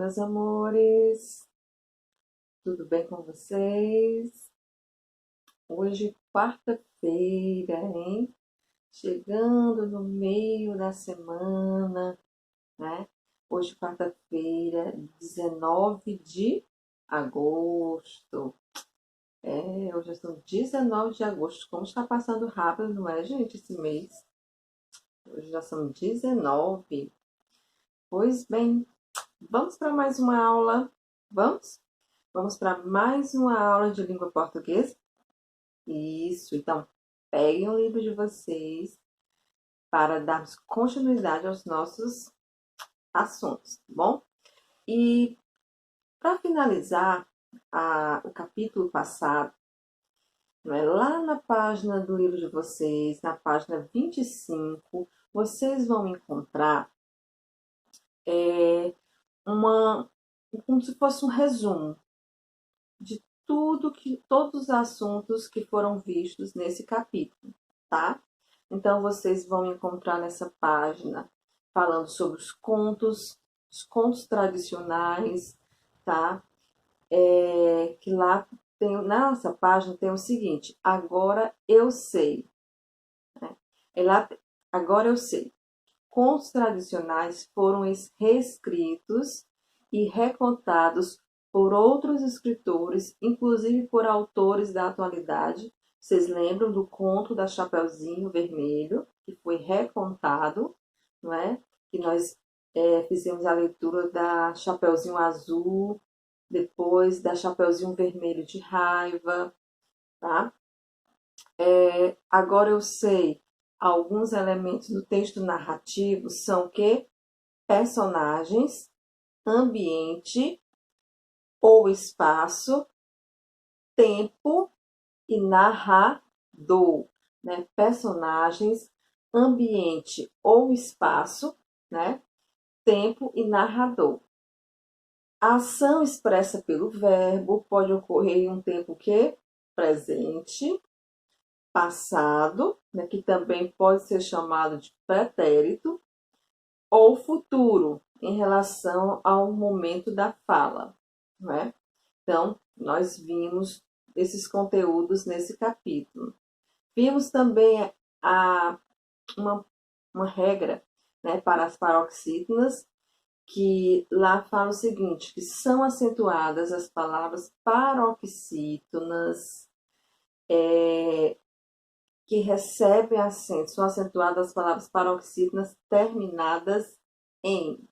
meus amores, tudo bem com vocês? Hoje, quarta-feira, hein? Chegando no meio da semana, né? Hoje, quarta-feira, 19 de agosto. Hoje são 19 de agosto. Como está passando rápido, não é, gente, esse mês? Hoje já são 19. Pois bem, vamos para mais uma aula? Vamos? Vamos para mais uma aula de língua portuguesa? Isso, então peguem o livro de vocês para darmos continuidade aos nossos assuntos, tá bom? E para finalizar o capítulo passado, não é, lá na página do livro de vocês, na página 25, vocês vão encontrar como se fosse um resumo de todos os assuntos que foram vistos nesse capítulo, tá? Então, vocês vão encontrar nessa página falando sobre os contos tradicionais, tá? Que lá nessa página tem o seguinte: agora eu sei. Né? Agora eu sei. Contos tradicionais foram reescritos e recontados por outros escritores, inclusive por autores da atualidade. Vocês lembram do conto da Chapeuzinho Vermelho, que foi recontado, não é? Que nós fizemos a leitura da Chapeuzinho Azul, depois da Chapeuzinho Vermelho de Raiva, tá? Agora eu sei, alguns elementos do texto narrativo são que personagens, ambiente ou espaço, tempo e narrador, né? Personagens, ambiente ou espaço, né? Tempo e narrador. A ação expressa pelo verbo pode ocorrer em um tempo que presente, passado, né? Que também pode ser chamado de pretérito, ou futuro, em relação ao momento da fala, né? Então, nós vimos esses conteúdos nesse capítulo. Vimos também uma regra, né, para as paroxítonas, que lá fala o seguinte, que são acentuadas as palavras paroxítonas que recebem acento, são acentuadas as palavras paroxítonas terminadas em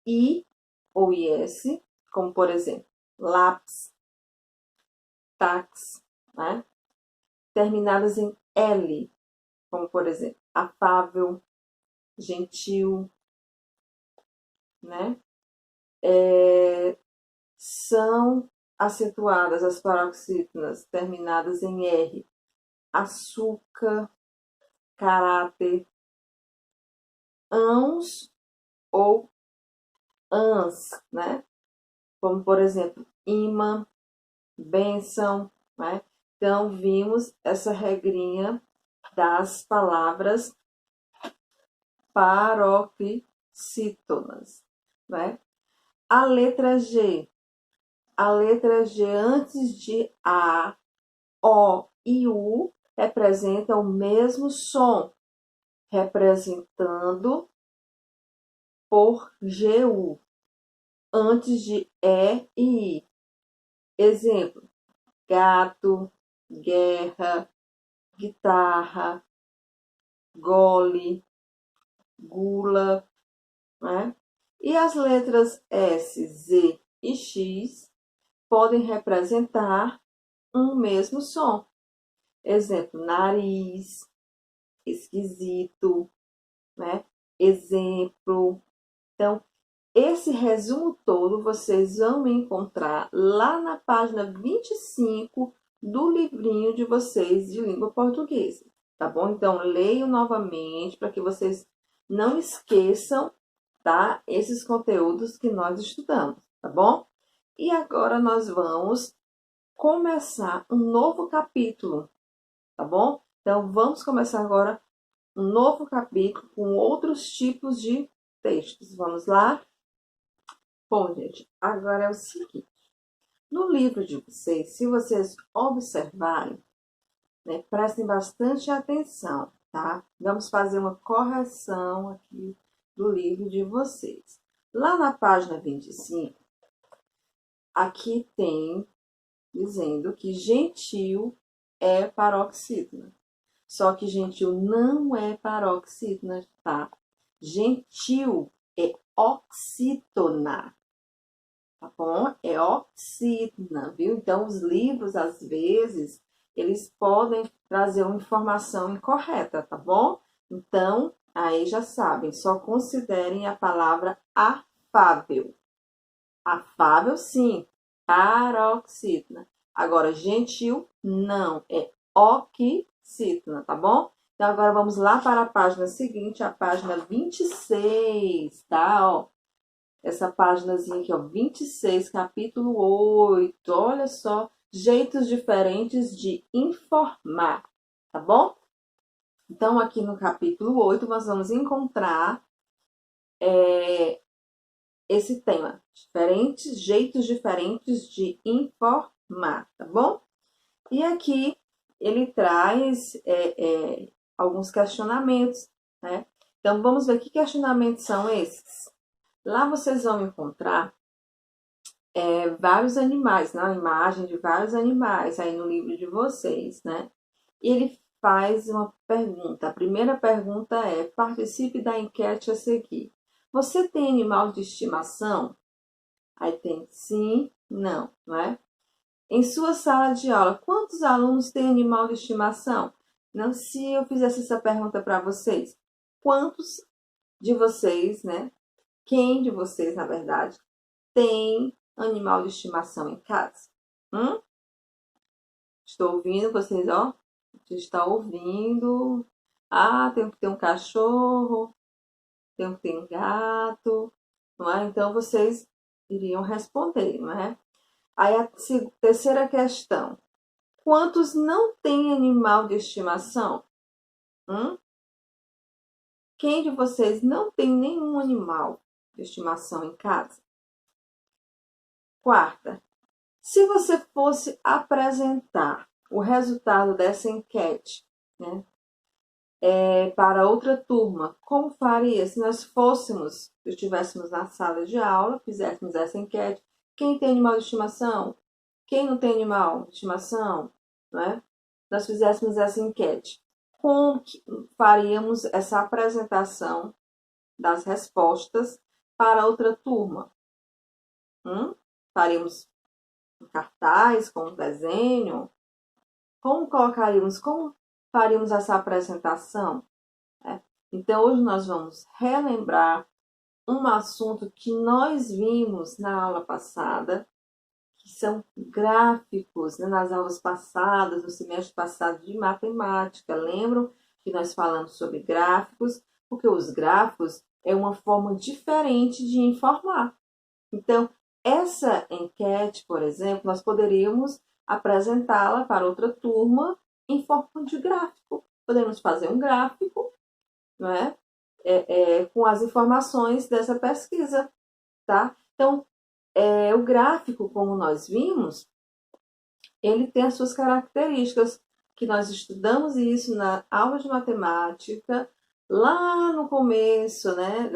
I ou IS, como por exemplo, lápis, tax, né? Terminadas em L, como por exemplo, afável, gentil, né? São acentuadas as paroxítonas terminadas em R, açúcar, caráter, ãos ou ãs, né? Como por exemplo, imã, bênção, né? Então, vimos essa regrinha das palavras paroxítonas, né? A letra G antes de A, O e U representa o mesmo som, representando por GU, antes de E e I. Exemplo, gato, guerra, guitarra, gole, gula, né? E as letras S, Z e X podem representar um mesmo som. Exemplo, nariz, esquisito, né? Exemplo. Então, esse resumo todo vocês vão encontrar lá na página 25 do livrinho de vocês de língua portuguesa, tá bom? Então, leiam novamente para que vocês não esqueçam, tá? Esses conteúdos que nós estudamos, tá bom? E agora nós vamos começar um novo capítulo, tá bom? Então, vamos começar agora um novo capítulo com outros tipos de textos. Vamos lá? Bom, gente, agora é o seguinte. No livro de vocês, se vocês observarem, né, prestem bastante atenção, tá? Vamos fazer uma correção aqui do livro de vocês. Lá na página 25, aqui tem dizendo que gentil é paroxítona. Só que gentil não é paroxítona, tá? Gentil é oxítona, tá bom? É oxítona, viu? Então, os livros, às vezes, eles podem trazer uma informação incorreta, tá bom? Então, aí já sabem, só considerem a palavra afável. Afável, sim, paroxítona. Agora, gentil, não, é oxítona, tá bom? Então, agora vamos lá para a página seguinte, a página 26, tá? Ó, essa páginazinha aqui, ó, 26, capítulo 8. Olha só, jeitos diferentes de informar, tá bom? Então, aqui no capítulo 8, nós vamos encontrar esse tema, jeitos diferentes de informar, tá bom? E aqui ele traz alguns questionamentos, né? Então, vamos ver que questionamentos são esses. Lá vocês vão encontrar vários animais, né? Uma imagem de vários animais aí no livro de vocês, né? E ele faz uma pergunta. A primeira pergunta é: participe da enquete a seguir. Você tem animal de estimação? Aí tem sim, não, não é? Em sua sala de aula, quantos alunos têm animal de estimação? Não, se eu fizesse essa pergunta para vocês, quantos de vocês, né? Quem de vocês, na verdade, tem animal de estimação em casa? Estou ouvindo vocês, ó. Você está ouvindo. Ah, tem que ter um cachorro, tem que ter um gato, não é? Então vocês iriam responder, não é? Aí a terceira questão. Quantos não têm animal de estimação? Quem de vocês não tem nenhum animal de estimação em casa? Quarta, se você fosse apresentar o resultado dessa enquete, né, para outra turma, como faria se nós estivéssemos na sala de aula, fizéssemos essa enquete? Quem tem animal de estimação? Quem não tem animal de estimação? Né? Nós fizéssemos essa enquete. Como que faríamos essa apresentação das respostas para outra turma? Faríamos um cartaz com um desenho? Como faríamos essa apresentação? Então, hoje nós vamos relembrar um assunto que nós vimos na aula passada, que são gráficos, né? Nas aulas passadas, no semestre passado de matemática. Lembram que nós falamos sobre gráficos? Porque os gráficos é uma forma diferente de informar. Então, essa enquete, por exemplo, nós poderíamos apresentá-la para outra turma em forma de gráfico. Podemos fazer um gráfico, não é? Com as informações dessa pesquisa, tá? Então, o gráfico, como nós vimos, ele tem as suas características, que nós estudamos isso na aula de matemática, lá no começo, né,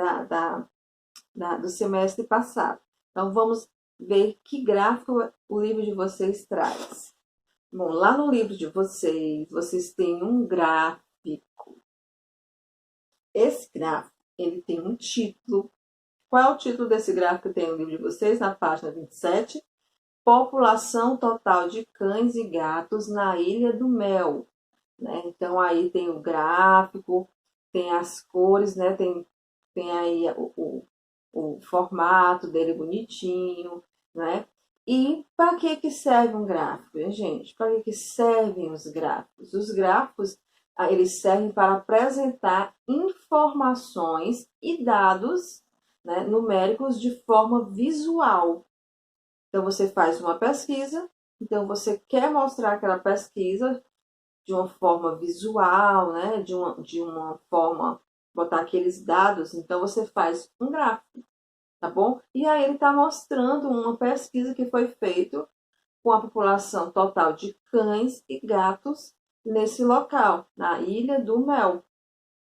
do semestre passado. Então, vamos ver que gráfico o livro de vocês traz. Bom, lá no livro de vocês têm um gráfico. Esse gráfico, ele tem um título. Qual é o título desse gráfico que tem no livro de vocês, na página 27? População total de cães e gatos na Ilha do Mel. Né? Então, aí tem o gráfico, tem as cores, né? Tem aí o formato dele bonitinho, né? E para que serve um gráfico, gente? Para que servem os gráficos? Os gráficos, eles servem para apresentar informações e dados, né, numéricos de forma visual. Então, você faz uma pesquisa, então você quer mostrar aquela pesquisa de uma forma visual, né, de uma forma, botar aqueles dados, então você faz um gráfico. tá bom? E aí ele está mostrando uma pesquisa que foi feita com a população total de cães e gatos nesse local, na Ilha do Mel,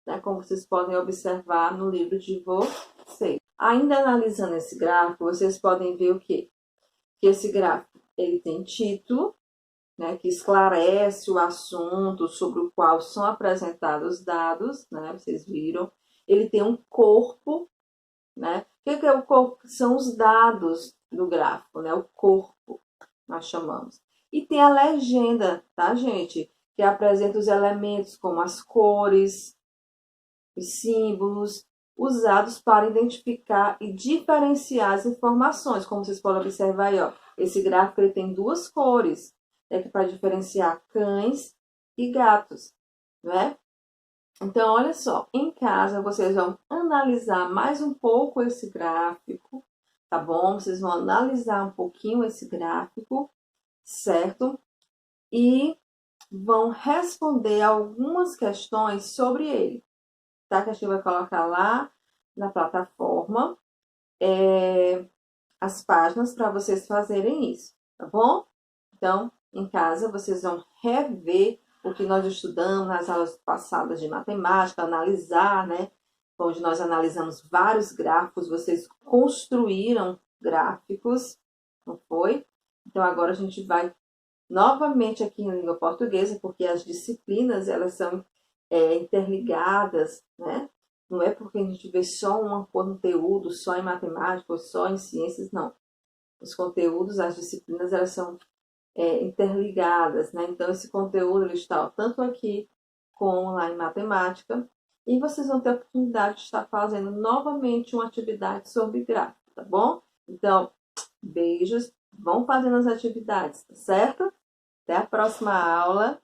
né? Como vocês podem observar no livro de vocês. Ainda analisando esse gráfico, vocês podem ver o quê? Que esse gráfico ele tem título, né, que esclarece o assunto sobre o qual são apresentados os dados, né? Vocês viram. Ele tem um corpo, né? O que é o corpo? São os dados do gráfico, né? O corpo, nós chamamos. E tem a legenda, tá, gente? Que apresenta os elementos como as cores, os símbolos, usados para identificar e diferenciar as informações. Como vocês podem observar aí, ó, esse gráfico ele tem duas cores, né, que para diferenciar cães e gatos, né? Então, olha só, em casa vocês vão analisar mais um pouco esse gráfico, tá bom? Vocês vão analisar um pouquinho esse gráfico, certo? E vão responder algumas questões sobre ele, tá? Que a gente vai colocar lá na plataforma as páginas para vocês fazerem isso, tá bom? Então, em casa vocês vão rever o que nós estudamos nas aulas passadas de matemática, analisar, né? Onde nós analisamos vários gráficos, vocês construíram gráficos, não foi? Então, agora a gente vai novamente aqui na língua portuguesa, porque as disciplinas, elas são interligadas, né? Não é porque a gente vê só um conteúdo, só em matemática ou só em ciências, não. Os conteúdos, as disciplinas, elas são interligadas, né? Então, esse conteúdo ele está tanto aqui como lá em matemática. E vocês vão ter a oportunidade de estar fazendo novamente uma atividade sobre gráfico, tá bom? Então, beijos, vão fazendo as atividades, tá certo? Até a próxima aula.